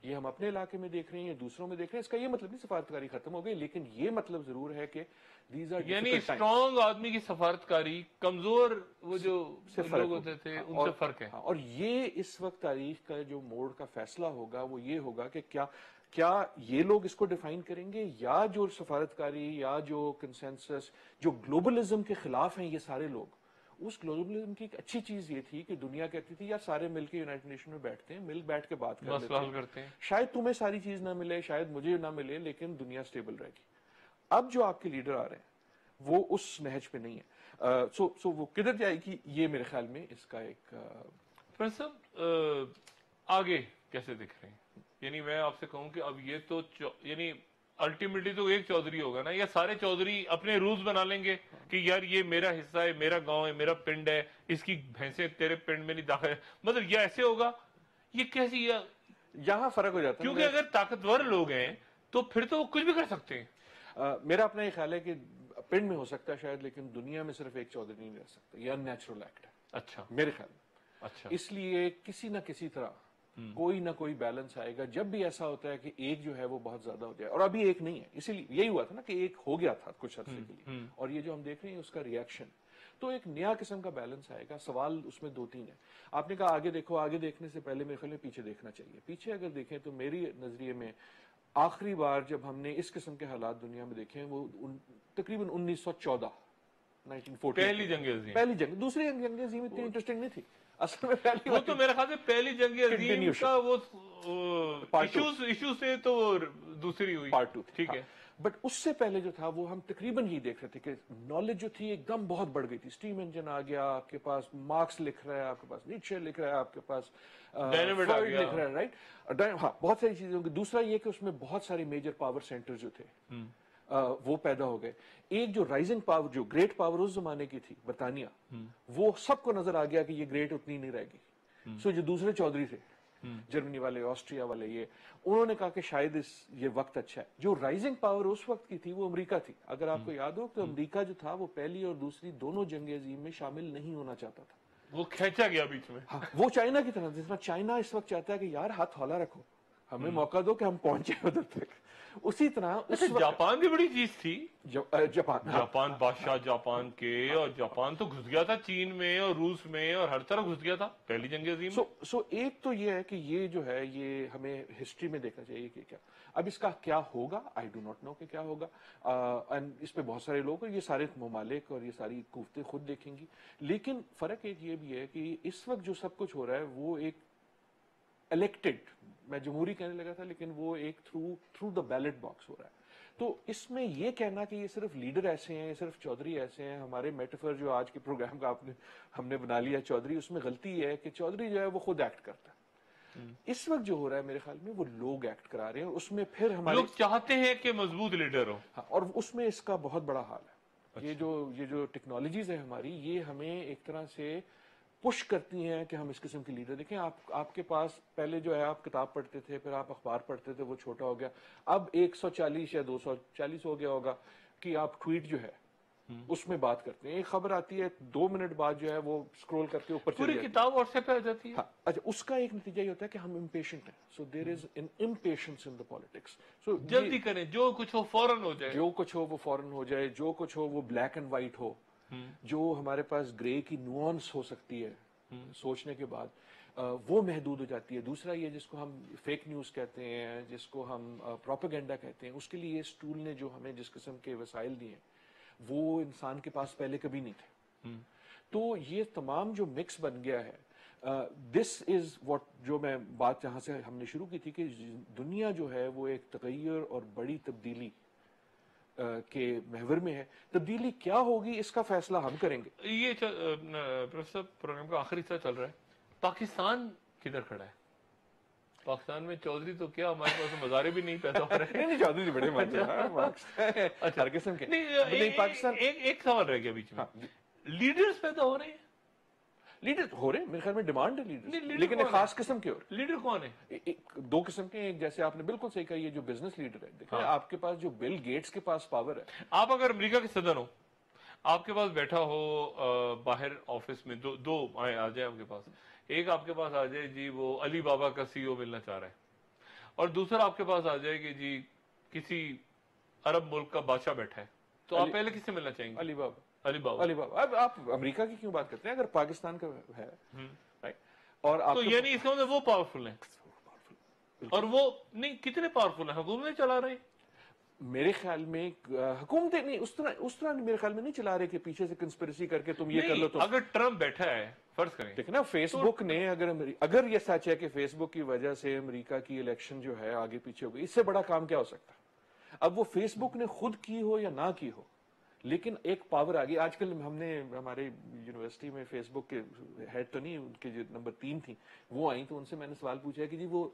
یہ ہم اپنے علاقے میں دیکھ رہے ہیں، دوسروں میں دیکھ رہے ہیں. اس کا یہ مطلب نہیں سفارتکاری ختم ہو گئی، لیکن یہ مطلب ضرور ہے کہ دیز آر یعنی اسٹرانگ آدمی کی سفارتکاری، کمزور وہ جو لوگ ہوتے تھے ان سے فرق ہے. اور یہ اس وقت تاریخ کا جو موڑ کا فیصلہ ہوگا وہ یہ ہوگا کہ کیا یہ لوگ اس کو ڈیفائن کریں گے، یا جو سفارتکاری یا جو کنسنسس، جو گلوبلزم کے خلاف ہیں یہ سارے لوگ. اس گلوبلزم کی ایک اچھی چیز یہ تھی کہ دنیا کہتی تھی یار سارے مل کے یونائٹڈ نیشن میں بیٹھتے ہیں، بیٹھ کے بات کرتے ہیں. شاید تمہیں ساری چیز نہ ملے، شاید مجھے نہ ملے، لیکن دنیا سٹیبل رہے گی. اب جو آپ کے لیڈر آ رہے ہیں وہ اس نہج پہ نہیں ہے. سو وہ کدھر جائے گی، یہ میرے خیال میں اس کا ایک آگے کیسے دکھ رہے ہیں. یعنی میں آپ سے کہوں کہ اب یہ تو یعنی الٹیمیٹلی تو ایک چودھری ہوگا نا، یا سارے چودھری اپنے رولز بنا لیں گے کہ یار یہ میرا حصہ ہے، میرا گاؤں ہے، میرا پنڈ ہے، اس کی بھینسیں تیرے پنڈ میں نہیں داخل ہے. مطلب یہ ایسے ہوگا، یہ کیسی، یہاں فرق ہو جاتا ہے. کیونکہ اگر طاقتور لوگ ہیں تو پھر تو وہ کچھ بھی کر سکتے ہیں. میرا اپنا یہ خیال ہے کہ پنڈ میں ہو سکتا ہے شاید، لیکن دنیا میں صرف ایک چودھری نہیں رہ سکتا. یہ ان نیچرل ایکٹ ہے. اچھا، میرے خیال میں. اچھا، اس لیے کسی نہ کسی طرح کوئی نہ کوئی بیلنس آئے گا. جب بھی ایسا ہوتا ہے کہ ایک جو ہے وہ بہت زیادہ ہو جائے، اور ابھی ایک نہیں ہے، اسی لیے یہی ہوا تھا نا کہ ایک ہو گیا تھا کچھ عرصے کے لیے، اور یہ جو ہم دیکھ رہے ہیں اس کا ریئیکشن. تو ایک نیا قسم کا بیلنس آئے گا. سوال اس میں 2-3 ہے. آپ نے کہا آگے دیکھو, آگے دیکھنے سے پہلے میرے خیال میں پیچھے دیکھنا چاہیے. پیچھے اگر دیکھیں تو میری نظریے میں آخری بار جب ہم نے اس قسم کے حالات دنیا میں دیکھے وہ تقریباً 1914 1914 پہلی جنگ عظیم. پہلی جنگ. دوسری جنگ عظیم اتنی انٹرسٹنگ نہیں تھی اصل میں. پہلی وہ تو میرے خیال سے پہلی جنگ عظیم کا وہ ایشو سے تو دوسری ہوئی پارٹ 2 ٹھیک ہے. بٹ اس سے پہلے جو تھا وہ ہم تقریباً یہ دیکھ رہے تھے کہ نالج جو تھی ایک دم بہت بڑھ گئی تھی. اسٹیم انجن آ گیا, آپ کے پاس مارکس لکھ رہا ہے, آپ کے پاس نیچے لکھ رہا ہے, آپ کے پاس فروئڈ لکھ رہا ہے, رائٹ. ہاں بہت ساری چیزیں. دوسرا یہ کہ اس میں بہت سارے میجر پاور سینٹر جو تھے وہ پیدا ہو گئے. ایک جو رائزنگ پاور, جو گریٹ پاور اس زمانے کی تھی برطانیہ, وہ سب کو نظر آ گیا کہ یہ گریٹ اتنی نہیں رہے گی. سو جو دوسرے چودھری تھے, جرمنی والے, آسٹریا والے, انہوں نے کہا کہ شاید یہ وقت اچھا ہے. جو رائزنگ پاور اس وقت کی تھی وہ امریکہ تھی. اگر آپ کو یاد ہو تو امریکہ جو تھا وہ پہلی اور دوسری دونوں جنگ عظیم میں شامل نہیں ہونا چاہتا تھا. وہ کھینچا گیا بیچ میں. ہاں, وہ چائنا کی طرح, جس طرح چائنا اس وقت چاہتا ہے کہ یار ہاتھ ہولہ رکھو, ہمیں موقع دو کہ ہم پہنچے ادھر تک. اسی طرح جاپان بھی بڑی چیز تھی. جاپان بادشاہ جاپان کے, اور جاپان تو گھس گیا تھا چین میں اور روس میں اور ہر طرف گھس گیا تھا پہلی جنگ عظیم میں. سو ایک تو یہ ہے کہ یہ جو ہے یہ ہمیں ہسٹری میں دیکھنا چاہیے کہ کیا اب اس کا کیا ہوگا. آئی ڈو ناٹ نو کہ کیا ہوگا. اس پہ بہت سارے لوگ, یہ سارے ممالک اور یہ ساری قوتیں خود دیکھیں گی. لیکن فرق ایک یہ بھی ہے کہ اس وقت جو سب کچھ ہو رہا ہے وہ ایک الیکٹڈ, میں جمہوری کہنے لگا تھا لیکن وہ ایک تھرو دا بیلٹ باکس ہو رہا ہے. تو اس میں یہ کہنا کہ یہ صرف لیڈر ایسے ہیں, یہ صرف چودھری ایسے ہیں, ہمارے میٹافر جو آج کے پروگرام کا ہم نے بنا لیا چودھری, اس میں غلطی یہ ہے کہ چودھری جو ہے وہ خود ایکٹ کرتا ہے. اس وقت جو ہو رہا ہے میرے خیال میں وہ لوگ ایکٹ کرا رہے ہیں, اس میں پھر ہمارے لوگ چاہتے ہیں کہ مضبوط لیڈر ہو, اور اس میں اس کا بہت بڑا حال ہے. یہ جو ٹیکنالوجیز ہیں ہماری, یہ ہمیں ایک طرح سے پش کرتی ہیں کہ ہم اس قسم کی لیڈر دیکھیں. آپ کے پاس پہلے جو ہے آپ کتاب پڑھتے تھے, پھر آپ اخبار پڑھتے تھے, وہ چھوٹا ہو گیا. اب 140 یا 240 ہو گیا ہوگا کہ آپ ٹویٹ جو ہے اس میں بات کرتے ہیں. ایک خبر آتی ہے 2 منٹ بعد جو ہے وہ سکرول کر کے اوپر پوری کتاب واٹس ایپ پہ آ جاتی ہے. اچھا, اس کا ایک نتیجہ یہ ہوتا ہے کہ ہم امپیشنٹ ہیں. So there is an impatience in the politics. So جلدی کریں, جو کچھ ہو فوراً ہو جائے, جو کچھ ہو وہ فوراً ہو جائے, جو کچھ ہو وہ بلیک اینڈ وائٹ ہو, جو ہمارے پاس گرے کی نوانس ہو سکتی ہے سوچنے کے بعد, وہ محدود ہو جاتی ہے. دوسرا یہ جس کو ہم فیک نیوز کہتے ہیں, جس کو ہم پروپیگنڈا کہتے ہیں, اس کے لیے اس ٹول نے جو ہمیں جس قسم کے وسائل دیے ہیں وہ انسان کے پاس پہلے کبھی نہیں تھے. تو یہ تمام جو مکس بن گیا ہے, دس از واٹ, جو میں بات جہاں سے ہم نے شروع کی تھی کہ دنیا جو ہے وہ ایک تغیر اور بڑی تبدیلی کے محور میں ہے. تبدیلی کیا ہوگی اس کا فیصلہ ہم کریں گے. یہ پروفیسر پروگرام کا آخری حصہ چل رہا ہے. پاکستان کدھر کھڑا ہے؟ پاکستان میں چودھری تو کیا, ہمارے پاس مزارے بھی نہیں پیدا ہو رہے. نہیں, چودھری بڑے ہر قسم کے. پاکستان ایک سوال رہ گیا بیچ میں, لیڈرز پیدا ہو رہے ہیں. لیڈر ہو رہے ہیں میرے خیال میں, ڈیمانڈ ہے لیڈر, لیکن ایک خاص قسم کے. لیڈر کون ہے؟ 2 قسم کے. ایک جیسے آپ نے بالکل صحیح کہا, یہ جو بزنس لیڈر ہے, دیکھیں آپ کے پاس جو بل گیٹس کے پاس پاور ہے. آپ اگر امریکہ کے صدر ہو, آپ کے پاس بیٹھا ہو باہر آفس میں, دو آ جائے آپ کے پاس. ایک آپ کے پاس آ جائے جی وہ علی بابا کا CEO ملنا چاہ رہا ہے, اور دوسرا آپ کے پاس آ جائے کہ جی کسی عرب ملک کا بادشاہ بیٹھا ہے, تو آپ پہلے کس سے ملنا چاہیں گے؟ علی بابا. علی بابا. اب آپ امریکہ کی کیوں بات کرتے ہیں اگر پاکستان کا ہے, اور آپ تو یعنی اس کا مطلب وہ پاورفل ہیں, اور وہ نہیں کتنے پاورفل ہیں, حکومتیں چلا رہے ہیں. میرے خیال میں حکومتیں نہیں اس طرح میرے خیال میں نہیں چلا رہے کہ پیچھے سے کنسپریسی کر کے تم یہ کر لو. تو اگر ٹرمپ بیٹھا ہے فرض کریں, دیکھیں نا فیس بک نے, اگر یہ سچ ہے کہ فیس بک کی وجہ سے امریکہ کی الیکشن جو ہے آگے پیچھے ہو گئی, اس سے بڑا کام کیا ہو سکتا ہے؟ اب وہ فیس بک نے خود کی ہو یا نہ کی ہو, لیکن ایک پاور آ گئی. آج کل ہم نے ہمارے یونیورسٹی میں فیس بک کے ہیڈ تو نہیں, ان کے جو نمبر 3 تھیں وہ آئیں, تو ان سے میں نے سوال پوچھا کہ جی وہ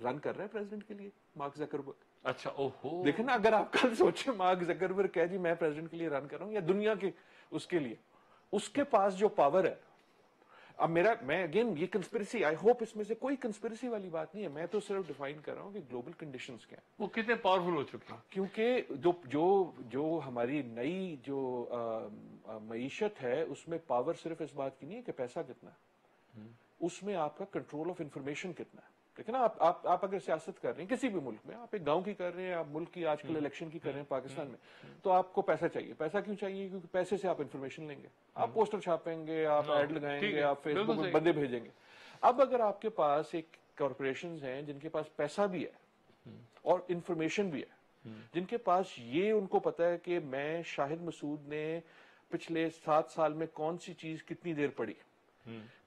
رن کر رہے ہیں پریزیڈنٹ کے لیے, مارک زکربرگ. اچھا, اوہو, دیکھیں نا, اگر آپ کل سوچیں مارک زکربرگ کہہ جی میں پریزیڈنٹ کے لیے رن کر رہا ہوں, یا دنیا کے اس کے لیے, اس کے پاس جو پاور ہے. اب میں اگین یہ کنسپریسی, آئی ہوپ اس میں سے کوئی کنسپریسی والی بات نہیں ہے, میں تو صرف ڈیفائن کر رہا ہوں کہ گلوبل کنڈیشنز کیا ہیں, وہ کتنے پاورفل ہو چکے ہیں. کیونکہ جو ہماری نئی جو معیشت ہے اس میں پاور صرف اس بات کی نہیں ہے کہ پیسہ کتنا ہے, اس میں آپ کا کنٹرول آف انفارمیشن کتنا ہے. دیکھیں نا, آپ اگر سیاست کر رہے ہیں کسی بھی ملک میں, آپ ایک گاؤں کی کر رہے ہیں, آپ ملک کی آج کل الیکشن کی کر رہے ہیں پاکستان میں, تو آپ کو پیسہ چاہیے. پیسہ کیوں چاہیے؟ کیونکہ پیسے سے آپ انفارمیشن لیں گے, آپ پوسٹر چھاپیں گے, آپ ایڈ لگائیں گے, آپ فیس بک میں بندے بھیجیں گے. اب اگر آپ کے پاس ایک کارپوریشنز ہیں جن کے پاس پیسہ بھی ہے اور انفارمیشن بھی ہے, جن کے پاس یہ ان کو پتا ہے کہ میں شاہد مسعود نے پچھلے 7 سال میں کون سی چیز کتنی دیر پڑھی,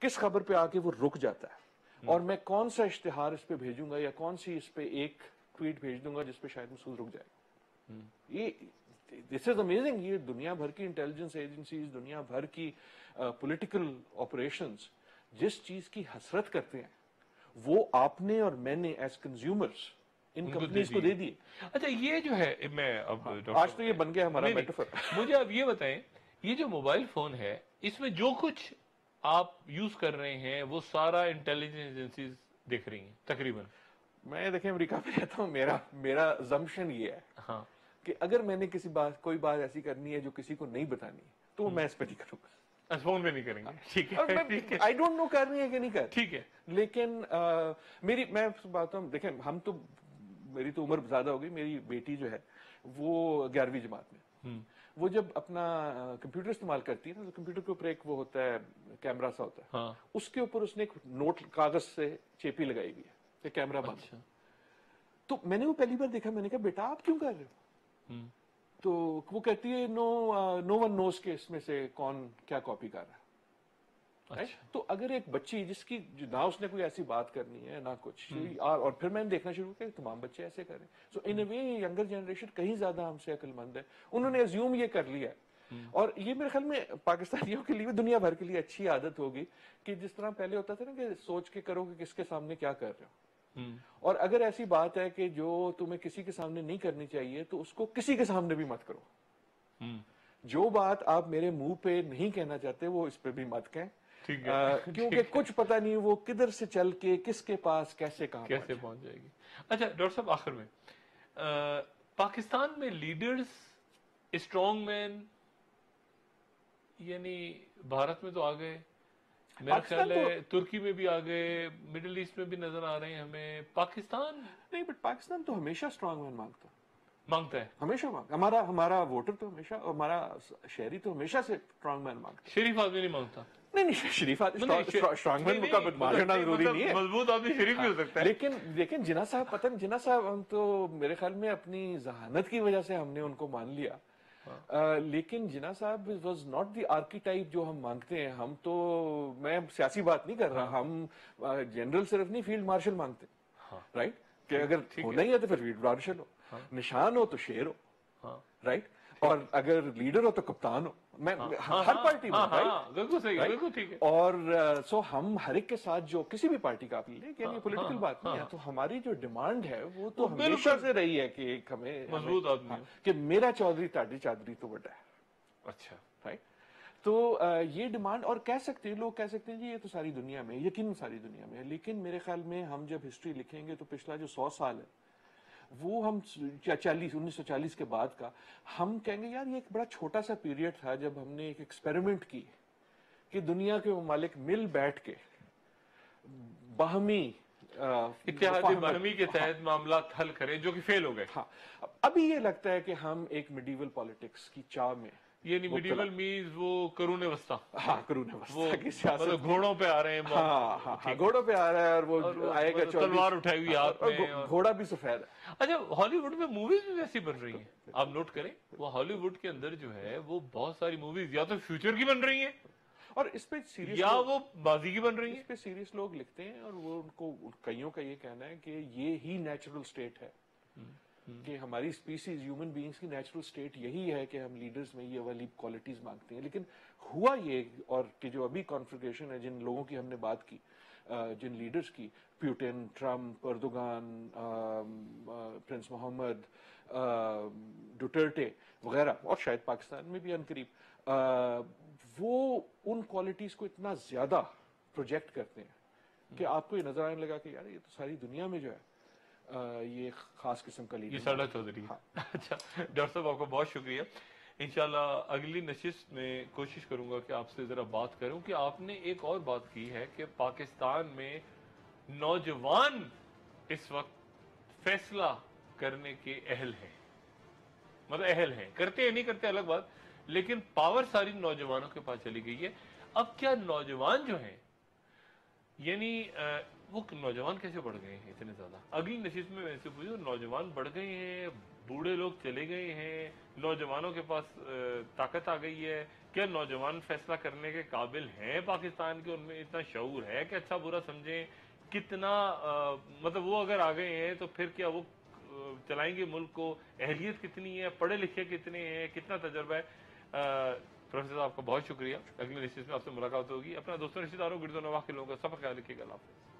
کس خبر پہ آ کے وہ رک جاتا ہے, اور میں کون سا اشتہار اس پہ بھیجوں گا یا کون سی اس پہ ایک ٹویٹ بھیج دوں گا جس پہ شاہد مسعود رک جائے گا. یہ دس از امیزنگ. یہ دنیا بھر کی انٹیلیجنس ایجنسیز, دنیا بھر کی پولیٹیکل آپریشنز جس چیز کی حسرت کرتے ہیں وہ آپ نے اور میں نے ایز کنزیومرز ان کمپنیز کو دے دیے. اچھا یہ جو ہے, میں اب آج تو یہ بن گیا ہمارا میٹافر. مجھے اب یہ بتائیں, یہ جو موبائل فون ہے اس میں جو کچھ آپ یوز کر رہے ہیں وہ سارا انٹیلیجنس ایجنسیز دیکھ رہی ہیں تقریباً. میں دیکھیں امریکہ میں رہتا ہوں, میرا assumption یہ ہے ہاں کہ اگر میں نے کوئی بات ایسی کرنی ہے جو کسی کو نہیں بتانی تو میں اس پہ نہیں کروں گا. فون پہ نہیں کریں گے, ٹھیک ہے, آئی ڈونٹ نو کرنی ہے کہ نہیں کرنی, ٹھیک ہے. لیکن میں بات ہوں, دیکھیں ہم تو, میری تو عمر زیادہ ہو گئی, میری بیٹی جو ہے وہ 11ویں جماعت میں, وہ جب اپنا کمپیوٹر استعمال کرتی ہے نا, تو کمپیوٹر کے اوپر ایک وہ ہوتا ہے کیمرہ سا ہوتا ہے, اس کے اوپر اس نے ایک نوٹ کاغذ سے چیپی لگائی ہوئی ہے کہ کیمرہ بند. تو میں نے وہ پہلی بار دیکھا, میں نے کہا بیٹا آپ کیوں کر رہے ہو؟ تو وہ کہتی ہے نو ون نوز کہ اس میں سے کون کیا کاپی کر رہا ہے. تو اگر ایک بچی جس کی نہ اس نے کوئی ایسی بات کرنی ہے نہ کچھ, اور پھر میں نے دیکھنا شروع کیا تمام بچے ایسے کریں, سو ان اے وے ینگر جنریشن کہیں زیادہ ہم سے عقل مند ہے, انہوں نے ازیوم یہ کر لیا ہے. اور یہ میرے خیال میں پاکستانیوں کے لیے, دنیا بھر کے لیے اچھی عادت ہوگی کہ جس طرح پہلے ہوتا تھا نا کہ سوچ کے کرو کہ کس کے سامنے کیا کر رہے ہو, اور اگر ایسی بات ہے کہ جو تمہیں کسی کے سامنے نہیں کرنی چاہیے تو اس کو کسی کے سامنے بھی مت کرو. جو بات آپ میرے منہ پہ نہیں کہنا چاہتے وہ اس پہ بھی مت کہیں, کیونکہ کچھ پتہ نہیں وہ کدھر سے چل کے کس کے پاس کیسے پہنچ جائے گی. اچھا ڈاکٹر صاحب, آخر میں پاکستان میں لیڈرز اسٹرانگ مین, یعنی بھارت میں تو آ گئے, میرا خیال ہے ترکی میں بھی آ گئے, مڈل ایسٹ میں بھی نظر آ رہے ہیں ہمیں. پاکستان نہیں, بٹ پاکستان تو ہمیشہ اسٹرانگ مین مانگتا ہے, ہمیشہ ہمارا ووٹر تو ہمیشہ, ہمارا شہری تو ہمیشہ سے اسٹرانگ مین مانگتا ہے. شریف آدمی نہیں مانگتا. نہیں, شریف اسٹرانگ مین کا مانگنا ضروری نہیں ہے, مضبوط آدمی شریف بھی ہو سکتا ہے. لیکن جناح صاحب, پتہ نہیں جناح صاحب, ہم تو میرے خیال میں اپنی ذہانت کی وجہ سے ہم نے ان کو مان لیا, لیکن جناح صاحب واز ناٹ دی آرکیٹائپ جو ہم مانگتے ہیں. ہم تو, میں سیاسی بات نہیں کر رہا, ہم جنرل صرف نہیں, فیلڈ مارشل مانگتے ہیں, رائٹ, کہ اگر ہونا ہی ہے تو پھر فیلڈ مارشل ہو, نشان ہو تو شیر ہو, رائٹ, اور اگر لیڈر ہو تو کپتان ہو. میں ہر پارٹی میں, بالکل صحیح, بالکل ٹھیک ہے. اور سو ہم ہر ایک کے ساتھ جو کسی بھی پارٹی کا آپ لے, یعنی پولیٹیکل بات نہیں ہے, تو ہماری جو ڈیمانڈ ہے وہ تو ہمیشہ سے رہی ہے کہ ایک ہمیں مضبوط آدمی, کہ میرا چودھری تاڑی چادری تو بڑا ہے. اچھا, رائٹ, تو یہ ڈیمانڈ, اور کہہ سکتے ہیں لوگ, کہہ سکتے ہیں جی یہ تو ساری دنیا میں, یقیناً ساری دنیا میں ہے, لیکن میرے خیال میں ہم جب ہسٹری لکھیں گے تو پچھلا جو 100 سال ہے وہ ہم 1940 کے بعد کا, ہم کہیں گے یار یہ ایک بڑا چھوٹا سا پیریڈ تھا جب ہم نے ایک ایکسپیریمنٹ کی کہ دنیا کے ممالک مل بیٹھ کے باہمی اتحاد باہمی کے تحت معاملات حل کریں, جو کہ فیل ہو گئے. ہاں, ابھی یہ لگتا ہے کہ ہم ایک میڈیول پالیٹکس کی چاہ میں, یعنی میڈیول مینز وہ قرون وسطی, ہاں قرون وسطی کی سیاست, مطلب گھوڑوں پہ آ رہے ہیں, ہاں گھوڑوں پہ آ رہا ہے, اور وہ آئے گا تلوار اٹھائی ہوئی ہاتھ میں, گھوڑا بھی سفید ہے. اچھا, ہالی ووڈ میں موویز بھی ویسی بن رہی ہیں, آپ نوٹ کریں, وہ ہالی ووڈ کے اندر جو ہے وہ بہت ساری موویز یا تو فیوچر کی بن رہی ہیں, اور اس پہ سیریس, یا وہ ماضی کی بن رہی ہیں. اس پہ سیریس لوگ لکھتے ہیں, اور وہ ان کو کئیوں کا یہ کہنا ہے کہ یہ ہی نیچرل سٹیٹ ہے, کہ ہماری اسپیسیز, ہیومن بینگز کی نیچرل سٹیٹ یہی ہے کہ ہم لیڈرز میں یہ والی کوالٹیز مانگتے ہیں. لیکن ہوا یہ, اور کہ جو ابھی کانفیگریشن ہے, جن لوگوں کی ہم نے بات کی, جن لیڈرز کی, پیوٹن, ٹرمپ, اردوغان, پرنس محمد, ڈوٹرٹے وغیرہ, اور شاید پاکستان میں بھی عنقریب, وہ ان کوالٹیز کو اتنا زیادہ پروجیکٹ کرتے ہیں کہ آپ کو یہ نظر آنے لگا کہ یار یہ تو ساری دنیا میں جو ہے یہ خاص قسم کا لیڈر, یہ ساڈا چودھری. اچھا ڈاکٹر صاحب, آپ کا بہت شکریہ. انشاءاللہ اگلی نشست میں کوشش کروں گا کہ آپ سے ذرا بات کروں, کہ آپ نے ایک اور بات کی ہے کہ پاکستان میں نوجوان اس وقت فیصلہ کرنے کے اہل ہیں، مطلب اہل ہیں، کرتے ہیں نہیں کرتے الگ بات، لیکن پاور ساری نوجوانوں کے پاس چلی گئی ہے۔ اب کیا نوجوان جو ہیں، یعنی وہ نوجوان کیسے بڑھ گئے ہیں اتنے زیادہ؟ اگلی نشست میں ویسے پوچھو، نوجوان بڑھ گئے ہیں، بوڑھے لوگ چلے گئے ہیں، نوجوانوں کے پاس طاقت آ گئی ہے، کیا نوجوان فیصلہ کرنے کے قابل ہیں پاکستان کے؟ ان میں اتنا شعور ہے کہ اچھا برا سمجھیں؟ کتنا مطلب وہ اگر آ گئے ہیں تو پھر کیا وہ چلائیں گے ملک کو؟ اہلیت کتنی ہے؟ پڑھے لکھے کتنے ہیں؟ کتنا تجربہ ہے؟ پروفیسر صاحب کا بہت شکریہ، اگلی نشست میں آپ سے ملاقات ہوگی۔ اپنا دوستوں رشتہ داروں گرد و نواح کے لوگوں کا سب خیال رکھیے گا۔ اللہ حافظ۔